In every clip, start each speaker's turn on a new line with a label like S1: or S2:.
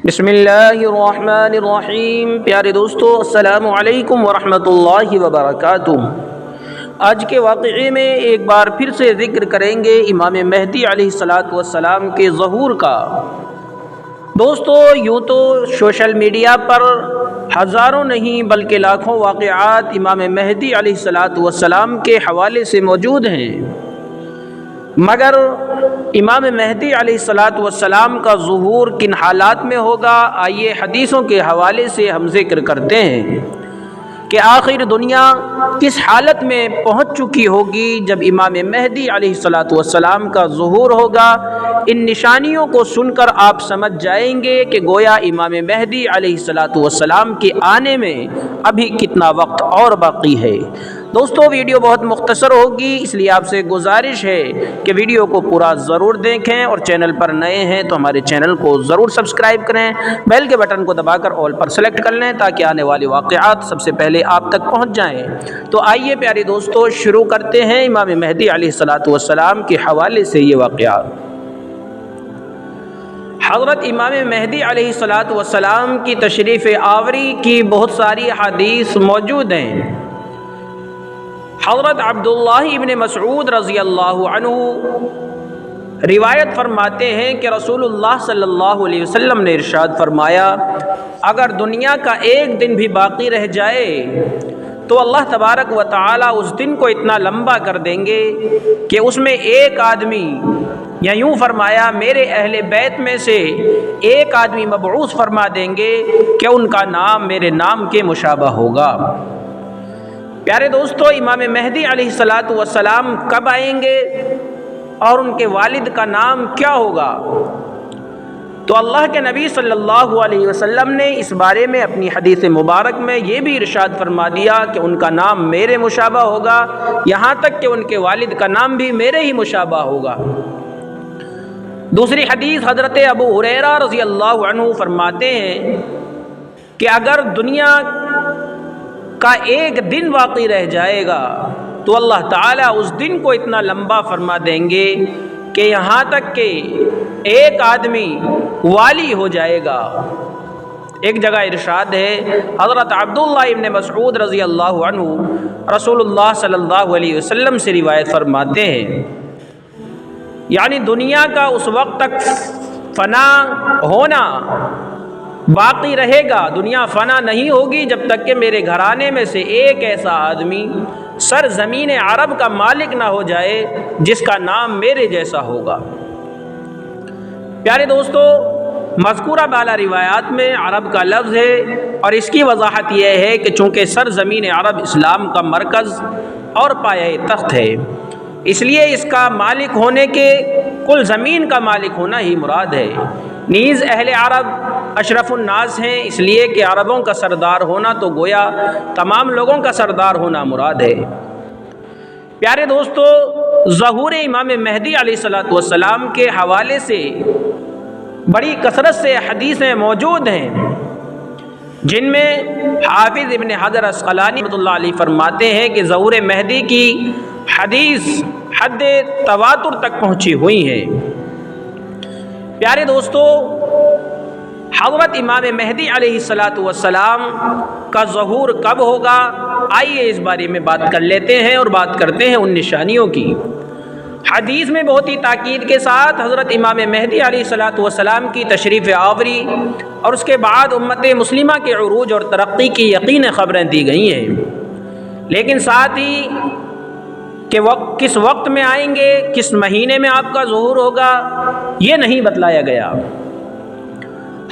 S1: بسم اللہ الرحمن الرحیم۔ پیارے دوستو، السلام علیکم ورحمۃ اللہ وبرکاتہ۔ آج کے واقعے میں ایک بار پھر سے ذکر کریں گے امام مہدی علیہ السلام کے ظہور کا۔ دوستو، یوں تو سوشل میڈیا پر ہزاروں نہیں بلکہ لاکھوں واقعات امام مہدی علیہ السلام کے حوالے سے موجود ہیں، مگر امام مہدی علیہ السلام کا ظہور کن حالات میں ہوگا، آئیے حدیثوں کے حوالے سے ہم ذکر کرتے ہیں کہ آخر دنیا کس حالت میں پہنچ چکی ہوگی جب امام مہدی علیہ السلام کا ظہور ہوگا۔ ان نشانیوں کو سن کر آپ سمجھ جائیں گے کہ گویا امام مہدی علیہ السلام کے آنے میں ابھی کتنا وقت اور باقی ہے۔ دوستو، ویڈیو بہت مختصر ہوگی، اس لیے آپ سے گزارش ہے کہ ویڈیو کو پورا ضرور دیکھیں، اور چینل پر نئے ہیں تو ہمارے چینل کو ضرور سبسکرائب کریں، بیل کے بٹن کو دبا کر آل پر سلیکٹ کر لیں تاکہ آنے والے واقعات سب سے پہلے آپ تک پہنچ جائیں۔ تو آئیے پیارے دوستو، شروع کرتے ہیں امام مہدی علیہ السلام کے حوالے سے یہ واقعات۔ حضرت امام مہدی علیہ السلام کی تشریف آوری کی بہت ساری احادیث موجود ہیں۔ حضرت عبداللہ ابن مسعود رضی اللہ عنہ روایت فرماتے ہیں کہ رسول اللہ صلی اللہ علیہ وسلم نے ارشاد فرمایا، اگر دنیا کا ایک دن بھی باقی رہ جائے تو اللہ تبارک و تعالی اس دن کو اتنا لمبا کر دیں گے کہ اس میں ایک آدمی، یا یوں فرمایا میرے اہل بیت میں سے ایک آدمی مبعوث فرما دیں گے کہ ان کا نام میرے نام کے مشابہ ہوگا۔ پیارے دوستو، امام مہدی علیہ السلام کب آئیں گے اور ان کے والد کا نام کیا ہوگا؟ تو اللہ کے نبی صلی اللہ علیہ وسلم نے اس بارے میں اپنی حدیث مبارک میں یہ بھی ارشاد فرما دیا کہ ان کا نام میرے مشابہ ہوگا، یہاں تک کہ ان کے والد کا نام بھی میرے ہی مشابہ ہوگا۔ دوسری حدیث حضرت ابو ہریرہ رضی اللہ عنہ فرماتے ہیں کہ اگر دنیا کا ایک دن باقی رہ جائے گا تو اللہ تعالیٰ اس دن کو اتنا لمبا فرما دیں گے کہ یہاں تک کہ ایک آدمی والی ہو جائے گا۔ ایک جگہ ارشاد ہے، حضرت عبداللہ ابن مسعود رضی اللہ عنہ رسول اللہ صلی اللہ علیہ وسلم سے روایت فرماتے ہیں، یعنی دنیا کا اس وقت تک فنا ہونا باقی رہے گا، دنیا فنا نہیں ہوگی جب تک کہ میرے گھرانے میں سے ایک ایسا آدمی سرزمین عرب کا مالک نہ ہو جائے جس کا نام میرے جیسا ہوگا۔ پیارے دوستو، مذکورہ بالا روایات میں عرب کا لفظ ہے، اور اس کی وضاحت یہ ہے کہ چونکہ سرزمین عرب اسلام کا مرکز اور پایہ تخت ہے، اس لیے اس کا مالک ہونے کے کل زمین کا مالک ہونا ہی مراد ہے۔ نیز اہل عرب اشرف الناس ہیں، اس لیے کہ عربوں کا سردار ہونا تو گویا تمام لوگوں کا سردار ہونا مراد ہے۔ پیارے دوستو، ظہور امام مہدی علیہ السلام کے حوالے سے بڑی کثرت سے حدیثیں موجود ہیں، جن میں حافظ ابن حجر عسقلانی رحمۃ اللہ علیہ فرماتے ہیں کہ ظہور مہدی کی حدیث حد تواتر تک پہنچی ہوئی ہیں۔ پیارے دوستو، حضرت امام مہدی علیہ السلام کا ظہور کب ہوگا، آئیے اس بارے میں بات کر لیتے ہیں، اور بات کرتے ہیں ان نشانیوں کی۔ حدیث میں بہت ہی تاکید کے ساتھ حضرت امام مہدی علیہ السلام کی تشریف آوری اور اس کے بعد امت مسلمہ کے عروج اور ترقی کی یقینی خبریں دی گئی ہیں، لیکن ساتھ ہی کہ کس وقت میں آئیں گے، کس مہینے میں آپ کا ظہور ہوگا، یہ نہیں بتلایا گیا۔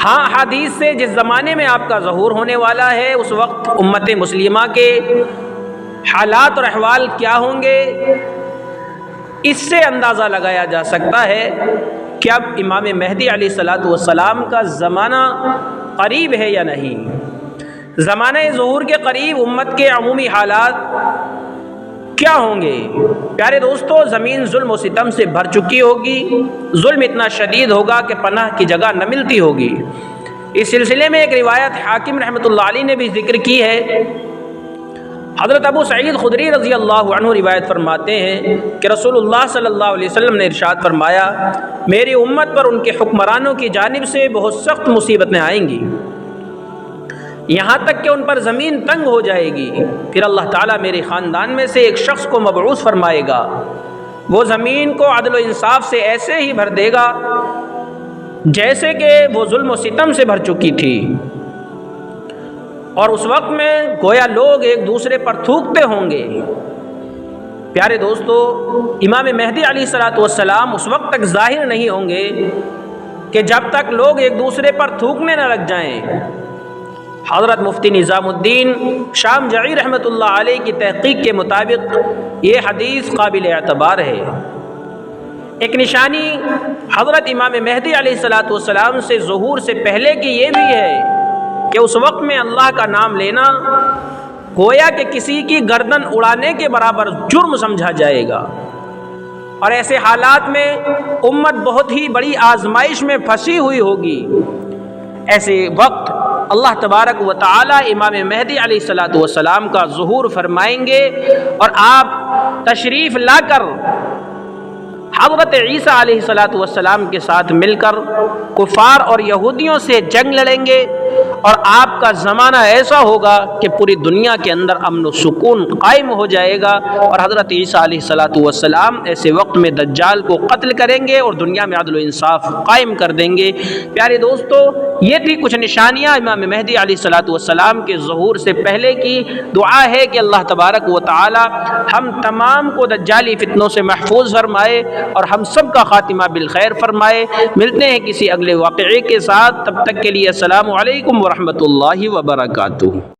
S1: ہاں، حدیث سے جس زمانے میں آپ کا ظہور ہونے والا ہے اس وقت امت مسلمہ کے حالات اور احوال کیا ہوں گے، اس سے اندازہ لگایا جا سکتا ہے کہ اب امام مہدی علیہ السلام کا زمانہ قریب ہے یا نہیں۔ زمانہ ظہور کے قریب امت کے عمومی حالات کیا ہوں گے؟ پیارے دوستو، زمین ظلم و ستم سے بھر چکی ہوگی، ظلم اتنا شدید ہوگا کہ پناہ کی جگہ نہ ملتی ہوگی۔ اس سلسلے میں ایک روایت حاکم رحمۃ اللہ علیہ نے بھی ذکر کی ہے۔ حضرت ابو سعید خدری رضی اللہ عنہ روایت فرماتے ہیں کہ رسول اللہ صلی اللہ علیہ وسلم نے ارشاد فرمایا، میری امت پر ان کے حکمرانوں کی جانب سے بہت سخت مصیبتیں آئیں گی، یہاں تک کہ ان پر زمین تنگ ہو جائے گی، پھر اللہ تعالیٰ میرے خاندان میں سے ایک شخص کو مبعوث فرمائے گا، وہ زمین کو عدل و انصاف سے ایسے ہی بھر دے گا جیسے کہ وہ ظلم و ستم سے بھر چکی تھی، اور اس وقت میں گویا لوگ ایک دوسرے پر تھوکتے ہوں گے۔ پیارے دوستو، امام مہدی علیہ السلام اس وقت تک ظاہر نہیں ہوں گے کہ جب تک لوگ ایک دوسرے پر تھوکنے نہ لگ جائیں۔ حضرت مفتی نظام الدین شام جعی رحمۃ اللہ علیہ کی تحقیق کے مطابق یہ حدیث قابل اعتبار ہے۔ ایک نشانی حضرت امام مہدی علیہ السلام سے ظہور سے پہلے کی یہ بھی ہے کہ اس وقت میں اللہ کا نام لینا گویا کہ کسی کی گردن اڑانے کے برابر جرم سمجھا جائے گا، اور ایسے حالات میں امت بہت ہی بڑی آزمائش میں پھنسی ہوئی ہوگی۔ ایسے وقت اللہ تبارک و تعالی امام مہدی علیہ السلام کا ظہور فرمائیں گے، اور آپ تشریف لا کر حضرت عیسیٰ علیہ السلام کے ساتھ مل کر کفار اور یہودیوں سے جنگ لڑیں گے، اور آپ کا زمانہ ایسا ہوگا کہ پوری دنیا کے اندر امن و سکون قائم ہو جائے گا، اور حضرت عیسیٰ علیہ السلام ایسے وقت میں دجال کو قتل کریں گے اور دنیا میں عدل و انصاف قائم کر دیں گے۔ پیارے دوستو، یہ تھی کچھ نشانیاں امام مہدی علیہ السلام کے ظہور سے پہلے کی۔ دعا ہے کہ اللہ تبارک و تعالی ہم تمام کو دجالی فتنوں سے محفوظ فرمائے اور ہم سب کا خاتمہ بالخیر فرمائے۔ ملتے ہیں کسی اگلے واقعے کے ساتھ، تب تک کے لیے السلام علیکم ورحمۃ اللہ وبرکاتہ۔